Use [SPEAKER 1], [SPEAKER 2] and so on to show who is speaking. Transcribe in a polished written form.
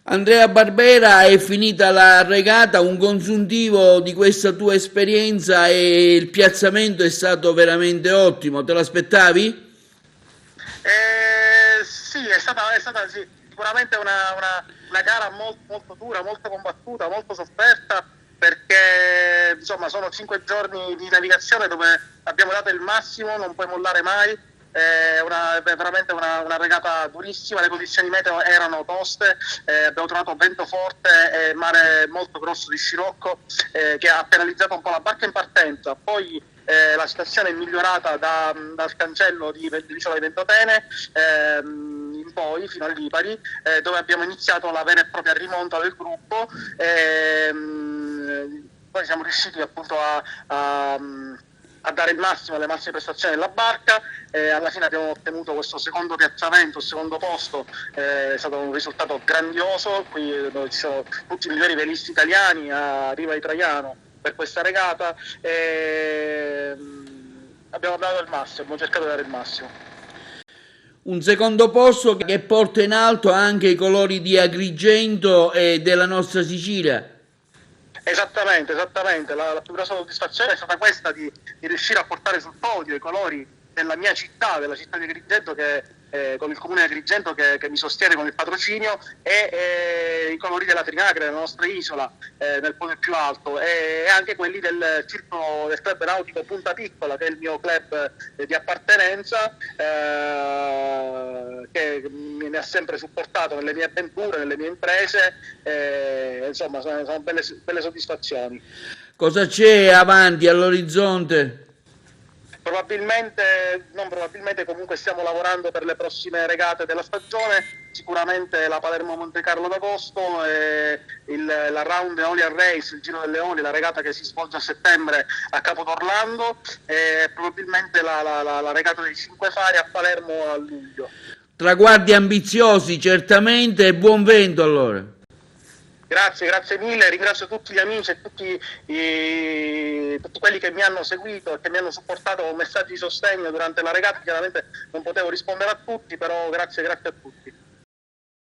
[SPEAKER 1] Andrea Barbera, è finita la regata, un consuntivo di questa tua esperienza e il piazzamento è stato veramente ottimo, te l'aspettavi?
[SPEAKER 2] Sì, è stata sì, sicuramente una gara molto, molto dura, molto combattuta, molto sofferta, perché insomma sono 5 giorni di navigazione dove abbiamo dato il massimo, non puoi mollare mai. È veramente una regata durissima, le condizioni meteo erano toste, abbiamo trovato vento forte e mare molto grosso di scirocco, che ha penalizzato un po' la barca in partenza. Poi la situazione è migliorata dal cancello dell'isola di Ventotene in poi fino a Lipari, dove abbiamo iniziato la vera e propria rimonta del gruppo. Poi siamo riusciti appunto a dare il massimo, le massime prestazioni della barca, e alla fine abbiamo ottenuto questo secondo piazzamento, il secondo posto. È stato un risultato grandioso, qui dove ci sono tutti i migliori velisti italiani a Riva di Traiano per questa regata, e abbiamo dato il massimo, abbiamo cercato di dare il massimo.
[SPEAKER 1] Un secondo posto che porta in alto anche i colori di Agrigento e della nostra Sicilia.
[SPEAKER 2] Esattamente, esattamente. La più grossa soddisfazione è stata questa di riuscire a portare sul podio i colori della mia città, della città di Agrigento, con il comune di Agrigento che mi sostiene con il patrocinio, e i colori della Trinacre, della nostra isola, nel podio più alto, e anche quelli del club nautico Punta Piccola, che è il mio club di appartenenza, che mi ha sempre supportato nelle mie avventure, nelle mie imprese. Insomma, sono belle soddisfazioni.
[SPEAKER 1] Cosa c'è avanti all'orizzonte?
[SPEAKER 2] Probabilmente, non probabilmente, comunque stiamo lavorando per le prossime regate della stagione, sicuramente la Palermo-Monte Carlo d'agosto, e la Round Eolian Race, il Giro delle Eolie, la regata che si svolge a settembre a Capo d'Orlando, e probabilmente la regata dei Cinque Fari a Palermo a luglio.
[SPEAKER 1] Traguardi ambiziosi, certamente, e buon vento allora.
[SPEAKER 2] Grazie, grazie mille, ringrazio tutti gli amici e tutti quelli che mi hanno seguito e che mi hanno supportato con messaggi di sostegno durante la regata. Chiaramente non potevo rispondere a tutti, però grazie, grazie a tutti.